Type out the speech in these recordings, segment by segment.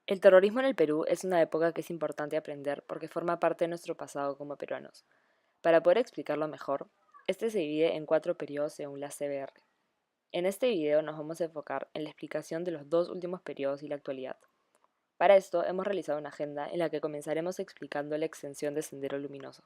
El terrorismo en el Perú es una época que es importante aprender porque forma parte de nuestro pasado como peruanos. Para poder explicarlo mejor, este se divide en 4 periodos según la CBR. En este video nos vamos a enfocar en la explicación de los 2 últimos periodos y la actualidad. Para esto hemos realizado una agenda en la que comenzaremos explicando la extensión de Sendero Luminoso.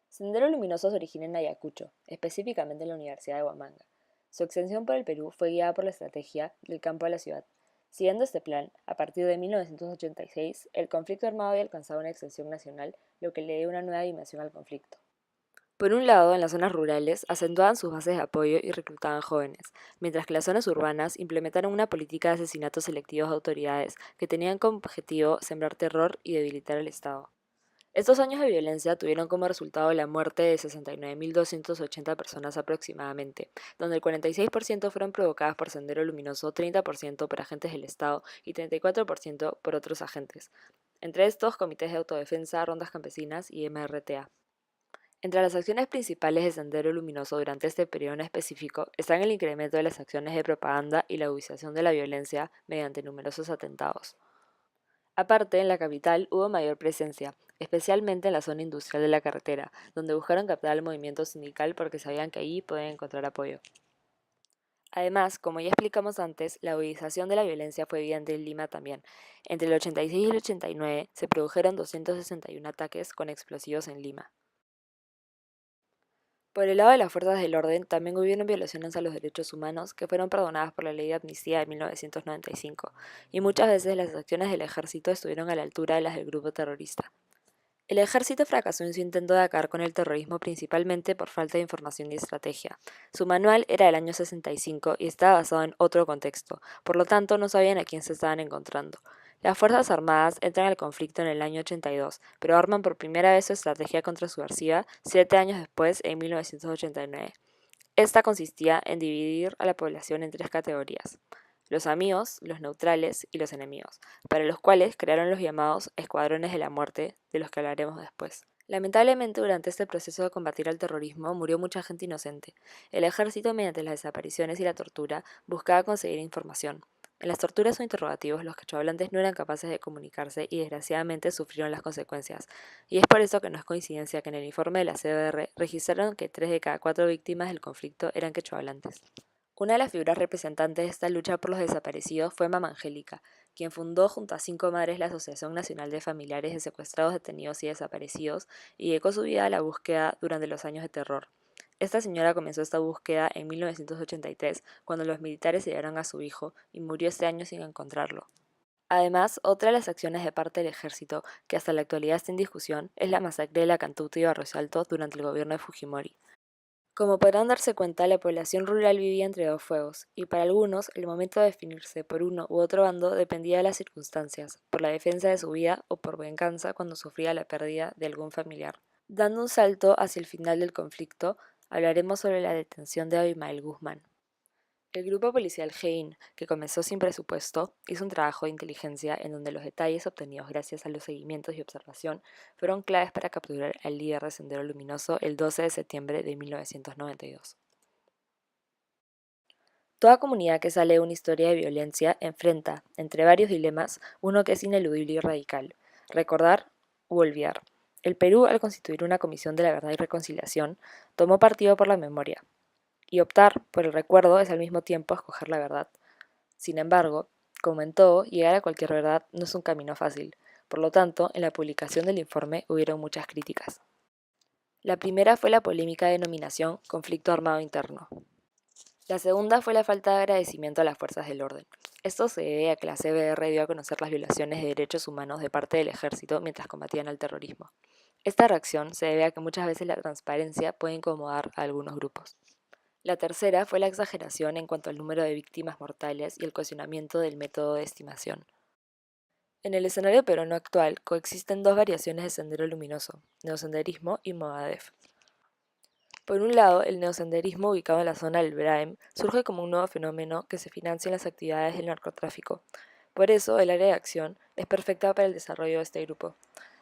Sendero Luminoso se origina en Ayacucho, específicamente en la Universidad de Huamanga. Su extensión por el Perú fue guiada por la estrategia del campo a la ciudad. Siguiendo este plan, a partir de 1986, el conflicto armado había alcanzado una extensión nacional, lo que le dio una nueva dimensión al conflicto. Por un lado, en las zonas rurales, acentuaban sus bases de apoyo y reclutaban jóvenes, mientras que las zonas urbanas implementaron una política de asesinatos selectivos de autoridades que tenían como objetivo sembrar terror y debilitar el Estado. Estos años de violencia tuvieron como resultado la muerte de 69.280 personas aproximadamente, donde el 46% fueron provocadas por Sendero Luminoso, 30% por agentes del Estado y 34% por otros agentes. Entre estos, comités de autodefensa, rondas campesinas y MRTA. Entre las acciones principales de Sendero Luminoso durante este periodo en específico están el incremento de las acciones de propaganda y la agudización de la violencia mediante numerosos atentados. Aparte, en la capital hubo mayor presencia, especialmente en la zona industrial de la carretera, donde buscaron captar al movimiento sindical porque sabían que allí podían encontrar apoyo. Además, como ya explicamos antes, la agudización de la violencia fue evidente en Lima también. Entre el 86 y el 89 se produjeron 261 ataques con explosivos en Lima. Por el lado de las fuerzas del orden, también hubieron violaciones a los derechos humanos que fueron perdonadas por la Ley de Amnistía de 1995, y muchas veces las acciones del ejército estuvieron a la altura de las del grupo terrorista. El ejército fracasó en su intento de acabar con el terrorismo principalmente por falta de información y estrategia. Su manual era del año 65 y estaba basado en otro contexto, por lo tanto no sabían a quién se estaban encontrando. Las Fuerzas Armadas entran al conflicto en el año 82, pero arman por primera vez su estrategia contrasubversiva 7 años después, en 1989. Esta consistía en dividir a la población en 3 categorías: los amigos, los neutrales y los enemigos, para los cuales crearon los llamados escuadrones de la muerte, de los que hablaremos después. Lamentablemente, durante este proceso de combatir al terrorismo murió mucha gente inocente. El ejército, mediante las desapariciones y la tortura, buscaba conseguir información. En las torturas o interrogativos, los quechohablantes no eran capaces de comunicarse y desgraciadamente sufrieron las consecuencias. Y es por eso que no es coincidencia que en el informe de la CBR registraron que 3 de cada 4 víctimas del conflicto eran quechohablantes. Una de las figuras representantes de esta lucha por los desaparecidos fue Mama Angélica, quien fundó junto a 5 madres la Asociación Nacional de Familiares de Secuestrados, Detenidos y Desaparecidos y dedicó su vida a la búsqueda durante los años de terror. Esta señora comenzó esta búsqueda en 1983, cuando los militares se llevaron a su hijo y murió ese año sin encontrarlo. Además, otra de las acciones de parte del ejército, que hasta la actualidad está en discusión, es la masacre de la Cantuta y Barrio Alto durante el gobierno de Fujimori. Como podrán darse cuenta, la población rural vivía entre dos fuegos, y para algunos el momento de definirse por uno u otro bando dependía de las circunstancias, por la defensa de su vida o por venganza cuando sufría la pérdida de algún familiar. Dando un salto hacia el final del conflicto, hablaremos sobre la detención de Abimael Guzmán. El grupo policial GEIN, que comenzó sin presupuesto, hizo un trabajo de inteligencia en donde los detalles obtenidos gracias a los seguimientos y observación fueron claves para capturar al líder de Sendero Luminoso el 12 de septiembre de 1992. Toda comunidad que sale de una historia de violencia enfrenta, entre varios dilemas, uno que es ineludible y radical: recordar u olvidar. El Perú, al constituir una comisión de la verdad y reconciliación, tomó partido por la memoria, y optar por el recuerdo es al mismo tiempo escoger la verdad. Sin embargo, como en todo, llegar a cualquier verdad no es un camino fácil. Por lo tanto, en la publicación del informe hubieron muchas críticas. La primera fue la polémica denominación conflicto armado interno. La segunda fue la falta de agradecimiento a las fuerzas del orden. Esto se debe a que la CBR dio a conocer las violaciones de derechos humanos de parte del ejército mientras combatían al terrorismo. Esta reacción se debe a que muchas veces la transparencia puede incomodar a algunos grupos. La tercera fue la exageración en cuanto al número de víctimas mortales y el cuestionamiento del método de estimación. En el escenario peruano actual coexisten dos variaciones de sendero luminoso: neosenderismo y Movadef. Por un lado, el neosenderismo, ubicado en la zona del Braem, surge como un nuevo fenómeno que se financia en las actividades del narcotráfico. Por eso, el área de acción es perfecta para el desarrollo de este grupo.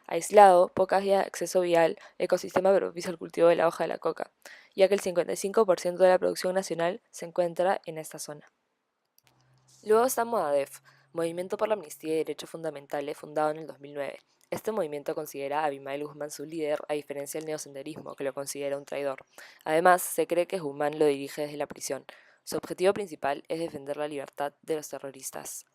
Aislado, pocas vías de acceso vial, ecosistema propicio al cultivo de la hoja de la coca, ya que el 55% de la producción nacional se encuentra en esta zona. Luego está Movadef, Movimiento por la Amnistía y Derechos Fundamentales, fundado en el 2009. Este movimiento considera a Abimael Guzmán su líder, a diferencia del neosenderismo, que lo considera un traidor. Además, se cree que Guzmán lo dirige desde la prisión. Su objetivo principal es defender la libertad de los terroristas.